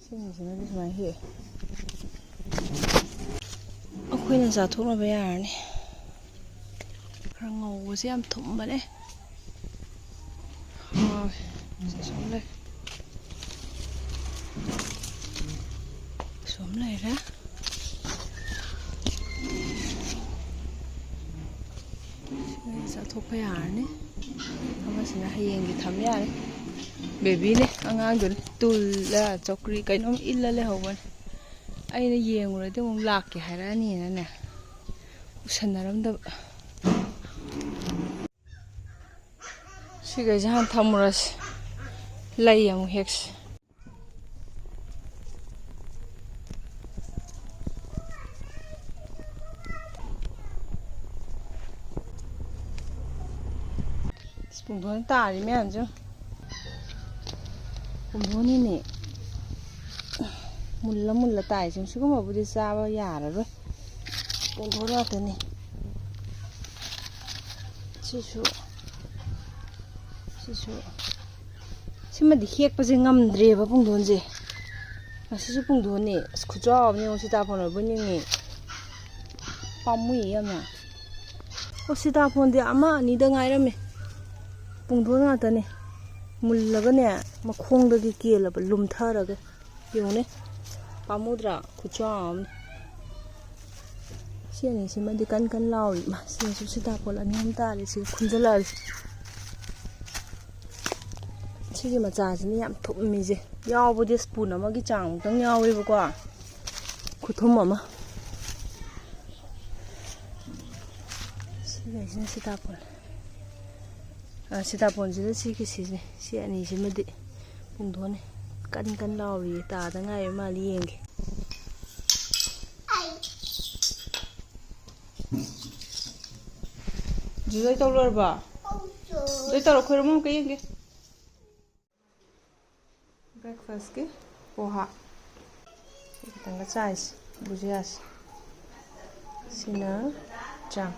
ꯁꯤꯡꯁꯤꯅꯗꯤ ꯁꯨꯃꯥꯏꯅ ꯍꯦꯛ ꯑꯩꯈꯣꯏꯅ ꯆꯥꯊꯣꯛꯅꯕ ꯌꯥꯔꯅꯤ. ꯈꯔ ꯉꯧꯕꯁꯦ ꯌꯥꯝ ꯊꯨꯝꯕꯅꯦ. ꯁꯨꯝ ꯂꯩ. ꯁꯨꯝ ꯂꯩꯔꯦ. ꯆꯥꯊꯣꯛꯄ ꯌꯥꯔꯅꯤ. ꯑꯃꯁꯤꯅ ꯍꯌꯦꯡꯒꯤ ꯊꯝ ꯌꯥꯔꯦ. ꯕꯦꯕꯤꯅꯦ ꯑꯉꯥꯡꯗꯨꯅꯦ ꯇꯨꯜꯂ ꯆꯧꯀ꯭ꯔꯤ ꯀꯩꯅꯣꯝ ꯏꯜꯂ ꯂꯩꯍꯧꯕꯅꯦ. ꯑꯩꯅ ꯌꯦꯡꯉꯨꯔꯗꯤ ꯑꯃꯨꯛ ꯂꯥꯛꯀꯦ ꯍꯥꯏꯔꯛꯑꯅꯤꯅꯅꯦ ꯎꯁꯟꯅꯔꯝꯗꯕ. ꯁꯤꯈꯩꯁꯦ ꯍꯥꯟꯅ ꯊꯝꯃꯨꯔꯁꯤ. ꯂꯩ ꯑꯃꯨꯛ ꯍꯦꯛꯁꯤ. ꯄꯨꯡꯗꯣꯟ ꯇꯥꯔꯤ ꯃꯌꯥꯝꯁꯦ. ꯄꯨꯡꯗꯣꯟꯅꯤꯅꯦ. ꯃꯨꯜꯂ ꯃꯨꯜꯂ ꯇꯥꯏꯁꯦ. ꯁꯤꯒꯨꯝꯕꯕꯨꯗꯤ ꯆꯥꯕ ꯌꯥꯔꯔꯣꯏ. ꯄꯨꯡꯗꯣꯟ ꯉꯥꯛꯇꯅꯤ. ꯁꯤꯁꯨ. ꯁꯤꯃꯗꯤ ꯍꯦꯛꯄꯁꯦ ꯉꯝꯗ꯭ꯔꯦꯕ ꯄꯨꯡꯗꯣꯟꯁꯦ. ꯃꯁꯤꯁꯨ ꯄꯨꯡꯗꯣꯟꯅꯤ. ꯑꯁ ꯈꯨꯆꯥꯎ ꯑꯃꯅꯤ. ꯁꯤꯇꯥꯕꯣꯟ ꯑꯣꯏꯕꯣꯏ ꯅꯤꯡꯉꯤ. ꯄꯥꯝꯃꯨꯏ ꯌꯥꯝꯅ. ꯁꯤꯇꯥꯕꯣꯟꯗꯤ ꯑꯃ ꯑꯅꯤꯗ ꯉꯥꯏꯔꯝꯃꯦ. ꯄꯨꯡꯗꯣꯟ ꯉꯥꯛꯇꯅꯦ. ꯃꯨꯜꯂꯒꯅꯦ ꯃꯈꯣꯡꯗꯒꯤ ꯀꯦꯜꯂꯕ ꯂꯨꯝꯊꯔꯒ. ꯌꯦꯡꯉꯨꯅꯦ. ꯄꯥꯝꯃꯨꯗ꯭ꯔꯥ? ꯈꯨꯆꯥꯎ ꯑꯃꯅꯤ. ꯁꯤ ꯑꯅꯤꯁꯤꯃꯗꯤ ꯀꯟ ꯂꯥꯎꯔꯤ. ꯁꯤꯁꯨ ꯁꯤꯇꯥꯕꯣꯟ ꯑꯅꯤ ꯑꯍꯨꯝ ꯇꯥꯔꯤ. ꯁꯤ ꯈꯨꯟꯖꯜꯂꯛꯑꯗꯤ. ꯁꯤꯒꯤ ꯃꯆꯥꯁꯤꯅ ꯌꯥꯝ ꯊꯨꯝꯃꯤꯁꯦ. ꯌꯥꯎꯕꯗꯤ ꯁ꯭ꯄꯨꯟ ꯑꯃꯒꯤ ꯆꯥꯡꯃꯨꯛꯇꯪ ꯌꯥꯎꯋꯦꯕꯀꯣ. ꯈꯨꯊꯨꯝ ꯑꯃ. ꯁꯤꯒꯩꯁꯤꯅ ꯁꯤꯇꯥꯕꯣꯟ. ꯁꯤꯇꯥꯕꯣꯟꯁꯤꯗ ꯁꯤꯒꯤꯁꯤꯅꯦ. ꯁꯤ ꯑꯅꯤꯁꯤꯃꯗꯤ ꯄꯨꯡꯗꯣꯟꯅꯤ. ꯀꯟ ꯂꯥꯎꯔꯤꯌꯦ. ꯇꯥꯗ ꯉꯥꯏꯕ ꯃꯥꯜꯂꯤ. ꯌꯦꯡꯒꯦ. ꯂꯣꯏ ꯇꯧ ꯂꯣꯏꯔꯕꯣ? ꯂꯣꯏ ꯇꯧꯔꯣ. ꯈꯣꯏꯔꯝꯃꯣ ꯑꯃꯨꯛꯀ ꯌꯦꯡꯒꯦ. ꯕ꯭ꯔꯦꯛꯐꯥꯁꯀꯤ ꯄꯣꯍꯥ. ꯈꯤꯇꯪꯒ ꯆꯥꯏꯁꯤ. ꯕꯨꯖꯤꯌꯥꯁꯤ. ꯁꯤꯅ ꯆꯥꯡ.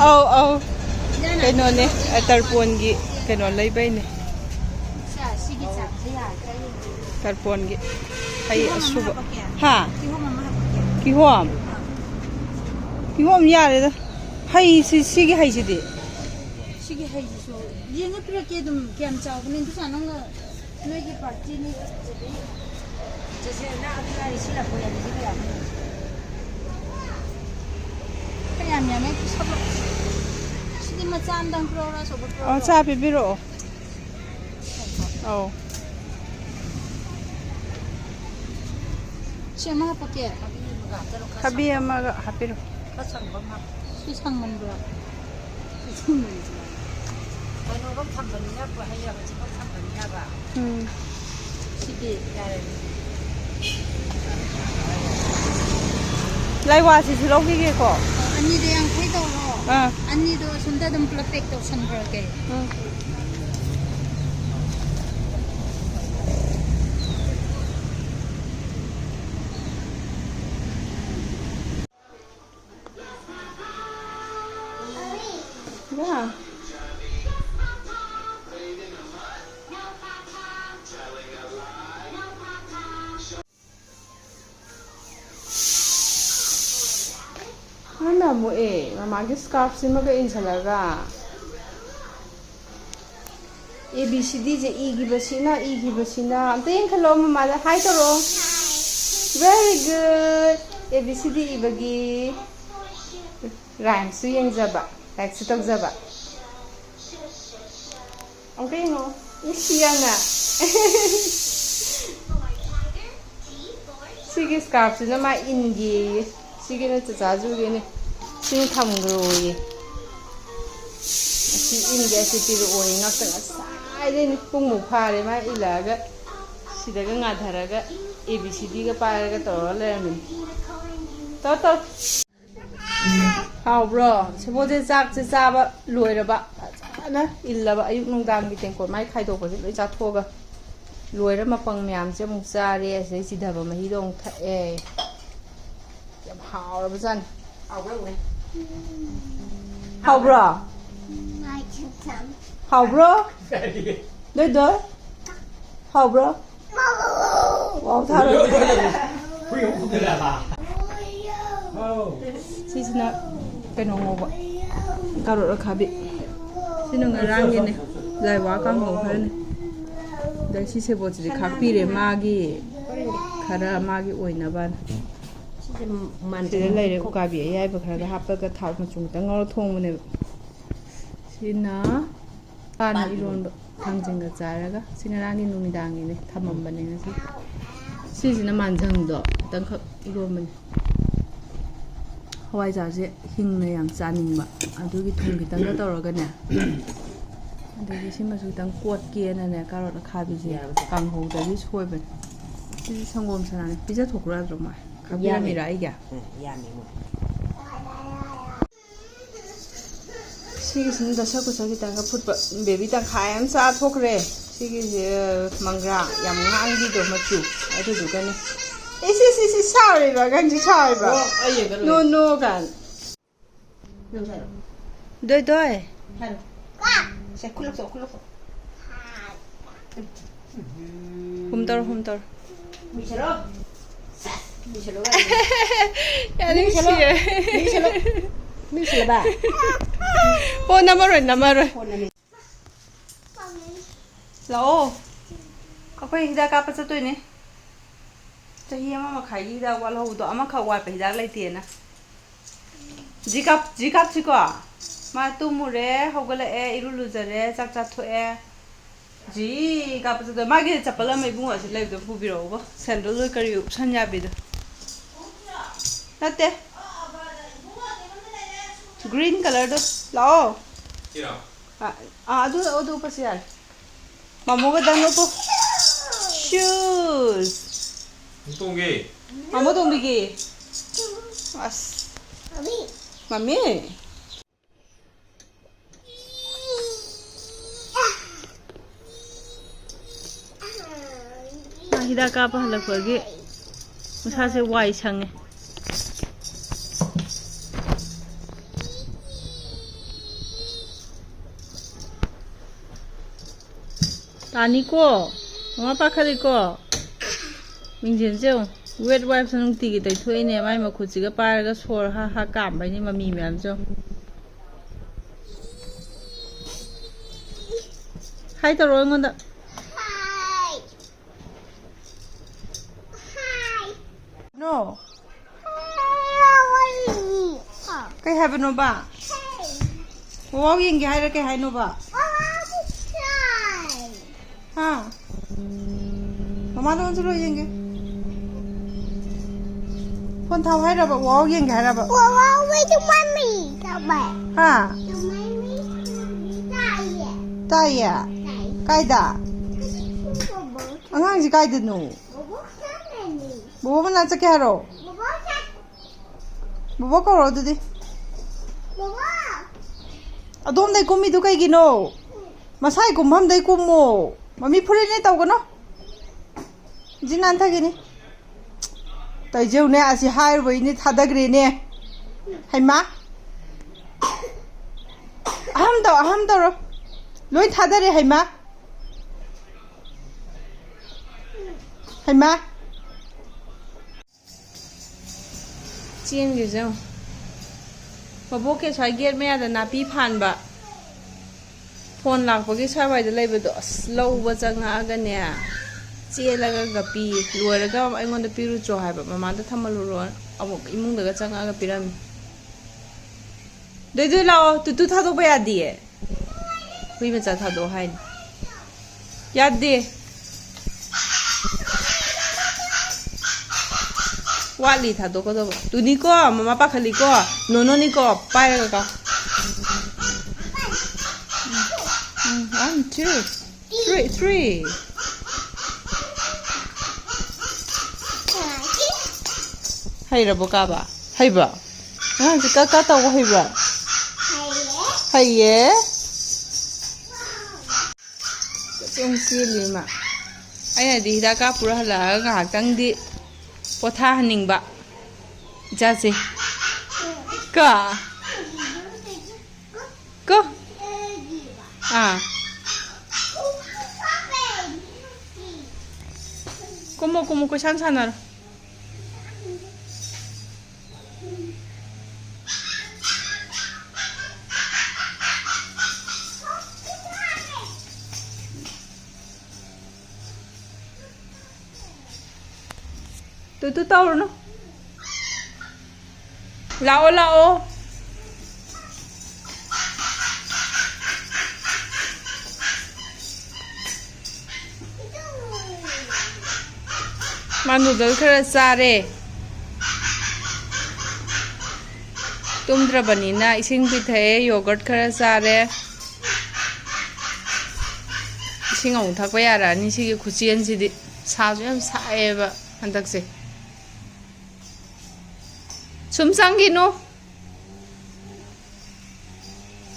ꯑꯧ ꯀꯩꯅꯣꯅꯦ ꯇꯔꯄꯣꯟꯒꯤ ꯀꯩꯅꯣ ꯂꯩꯕꯩꯅꯦ. ꯇꯔꯄꯣꯟꯒꯤ ꯍꯩ ꯑꯁꯨꯕ. ꯍꯥ? ꯀꯤꯍꯣꯝ ꯌꯥꯔꯦꯗ. ꯁꯤꯒꯤ ꯍꯩꯁꯤꯗꯤ. ꯁꯤꯒꯤ ꯍꯩꯁꯤꯁꯨ ꯌꯦꯡꯉ ꯄꯤꯔꯛꯀꯦ. ꯑꯗꯨꯝ ꯀꯌꯥꯝ ꯆꯥꯎꯕꯅꯤ. ꯑꯗꯨꯁꯨ ꯅꯪꯅ ꯅꯣꯏꯒꯤ ꯄꯥꯔꯇꯤꯅꯤ. ꯆꯦꯆꯦꯅ ꯑꯗꯨꯅ ꯁꯤ ꯂꯥꯛꯄꯣꯏ ꯁꯤ ꯀꯌꯥ ꯌꯥꯝ ꯌꯥꯝꯃꯦ. ꯁꯤꯗꯤ ꯃꯆꯥ ꯑꯃꯗꯪ ꯄꯨꯔꯛꯎꯔ ꯑꯆꯧꯕ ꯄꯨꯔꯛꯎꯔ? ꯆꯥ ꯄꯤꯕꯤꯔꯛꯑꯣ. ꯑꯧ. ꯁꯤ ꯑꯃ ꯍꯥꯞꯄꯛꯀꯦ. ꯊꯕꯤ ꯑꯃꯒ ꯍꯥꯞꯄꯤꯔꯣ. ꯁꯤ ꯁꯪꯃꯟꯕ꯭ꯔꯣ? ꯀꯩꯅꯣꯒ ꯊꯝꯕꯅꯤꯅ ꯍꯩꯔꯥꯕꯁꯤꯒ ꯊꯝꯕꯅꯤꯅꯕ. ꯁꯤꯗꯤ ꯌꯥꯔꯦ. ꯂꯩꯋꯥꯁꯤꯁꯨ ꯂꯧꯈꯤꯒꯦꯀꯣ. ꯑꯅꯤꯗ 50 ꯇꯧꯔꯣ. ꯑꯅꯤꯗꯣ ꯑꯁꯣꯝꯗ ꯑꯗꯨꯝ ꯄꯨꯂꯞ ꯄꯦꯛ ꯇꯧꯁꯟꯈ꯭ꯔꯒꯦ. Yeah. Mana mo mamagi scarf simaga insalaga. ABCD je igibasina. Ante yung khalo mamada. Hi toro. Very good. ABCD ibagi. Rhyme su yung zaba. Like su tog zaba. Okay no. Isiya na. Sige scarf sina ma ingi. Sige na tsazu gini. Sino thamgro ye. Si ingi asi piro oy ngakta ngasai de pung mu phare ma ilaga sidaga ngadharaga ABCD ga paraga tawra lermin. To. How bro? Suppose chak chaba loiraba. Ana illaba ayuk nungdang gi tengkor mai khaidokpase loi chathoga. Loira mapang myam se muk chare asai sidaba mahi dong thae. Yam hawraba jan. Hawra ne. hào bro hào bro đấy đấy hào bro wow thao rồi sisina keno ngoba karo ra khabi sino ngarang ne lai wa kam ho khane dai si se bo ji khakpi re magi khara magi oina ban man de lai re ukabi yai ba khara happa ka thau ma chung ta ngor thong ne sina pan iron thangjing ga charaga sina rangi numidang ne thamam bane ngasi sisina manjang do tang khak iron man hawai jaje hingna yang chaningba adugi thung kitanga tawragane adagi simasu tang kot kena ne karot khabi je kanghou dagi soiben si sangom sanane pizza thokra droma khabira mira aiga ya mi mo sigi da saku sagi tanga phutba baby tang khayam sa thokre sigi mangra yam ngang di do machu adu du gane isi sorry ba ganji sorry ba no gan doi doi sẽ khulok hum tor ya ni mi ba oh nama rồi lao akwai hida ka pa satoi ne chahi ama ma khai hida wal ho do ama kha wa pa hida lai te na jikap chiko ma tumure hogala e irulu jare chak cha thoe ji ka pa satoi ma ge chapala mai bunga si lai do pu bi ro bo sandal loi kari upsan ya bi do natte green color do lao adu pa si yar mamu ga dang no po shoes 동기 마모 동비기 아스 마미 हिदा cup हलखगे मसासे Y संगे तानिको mama पाखरिको मिंजेंजेउ wait wipe सनुंगती की तैथोइने माइ मखुचिगा पारगा सोर हा काम बाइनि mummy ma'am जो हाय तरो ngonda no kai have no ba wow yenge hai ra kai hai no ba ha mama don suro yenge con thao hay là bà wow yên cái là bà wow với chúng mami các bạn ha chúng mami tay à cái đã anh gì cái được nụ bố mình làm sao cái rồi bố có rồi đi à đom đây cũng mi đâu cái gì nó mà sai cũng ham đây cũng mồ mà mi phơi này tao cái nó gì nan thay cái này tại jiu nè asi hai với ni thada gre nè hay má ham tao rồi lối thada re hay má chiên cái gì mà bố cái xoay ghét mẹ là napi phan bạ phone lạc với cái xoay vậy lấy về đó slow và chẳng ngã cái nè chia là cái gapi lùi là cái anh ngon được piru cho hai bạn mà đã tham lưu rồi ông imung được cái chẳng cái piram đấy lao tu thà đâu bây giờ đi bây giờ thà đâu hay ya đi wali thà đâu có đâu tu đi co mama pa khali co no ni co pai cái co 1 2 3 hay là bố ca bà hay bà à chị cá tàu có hay bà hay耶trong xí lì mà anh này đi ra cá pura là ngả căng đi có tha hình bà ra gì cả Como que san sanar. Tu tao nó. Lao. Manudal khara sare. Tumdrabanina ising pithae yogurt khara sare. Ising ong thakpa yara ni sigi khuchian sidi saaju yam saeba handakse. Sum sangino.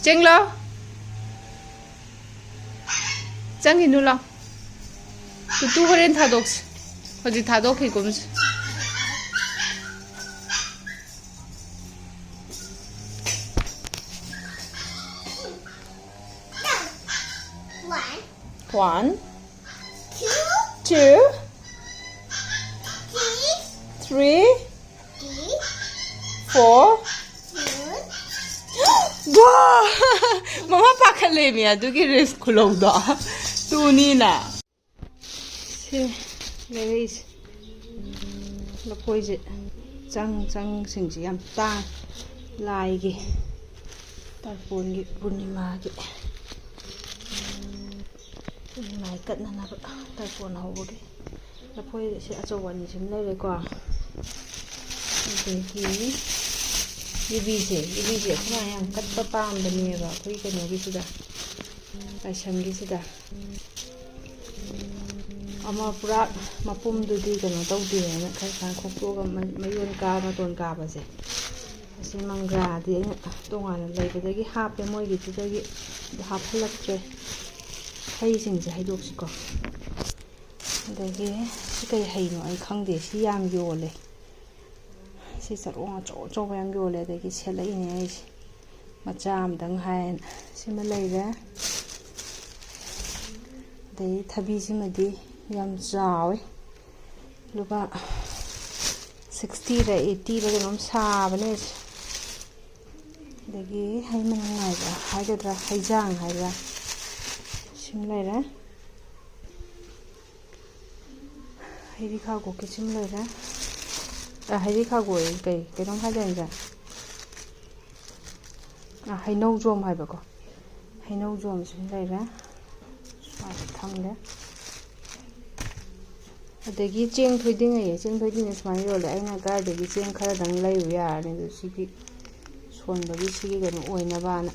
Chenglou. Sangino la. Tu horen thadoks. Hoji thadokhi kumse. One, two, three, 4. Wow! Mama pakale mi adugi risk khulongda. Tu ni na. Se leis. La poise chang singji yam ta lai gi. Tarpon gi Purnima gi. Mai katnaba Tarpon hawgi. La poise se achawan sim lai ko. Ibise kuma yang katpa pambane ba koi kano gi sida aisam gi sida ama pura mapum du di kano tawdi na khai khan khokto ga mayon ka ma ton ka ba se asi mangra di tongan leibadagi hape moi gi tidagi haphalaktre hai sing je haidok siko dagi sikai haino ai khangde si yam yole si sarong cho yam yole dagi selai ne ai macham dang hain sima leire dai thabi simadi yam chawi luba 60 ra 80 ra nom sa bane dagi hai man ngai ba haidra haijang haira sim leire hairi kha go ke sim leire hairi kha go kai nom haijang ja hainau jom hai ba ko hainau jom sim leire thangde adagi cheng thoiding ai cheng thoiding smai yole aina ga dagi cheng khara dang lai u ya ne du sigi son bagi sigi ga no oina ba na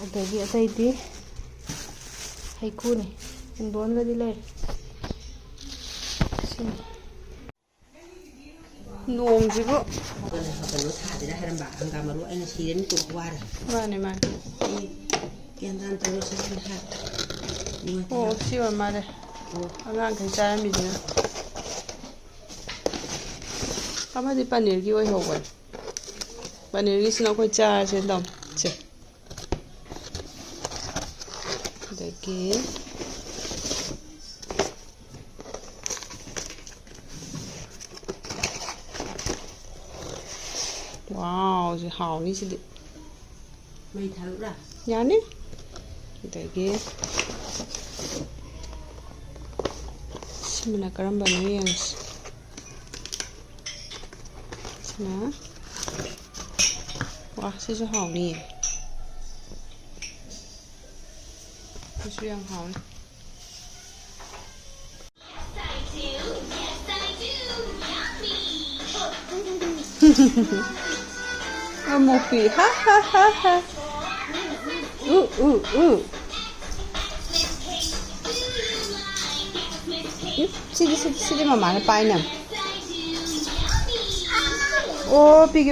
adagi atai di haiku ne indon ga di lai nong jibo kano thadira haramba anga maru aina siren tu war mane kendan taru siren ha oh siwa mare angang kai cha mi dina amadi paneer gi oi hoban paneer gi sina ko cha se dam che deki wow ji hao ni si mai tharu ra yani deki simna karamba no yes sina wah si so hao ni si yang hao ni Amopi ha Sidi mama na painam. Oh, pigi.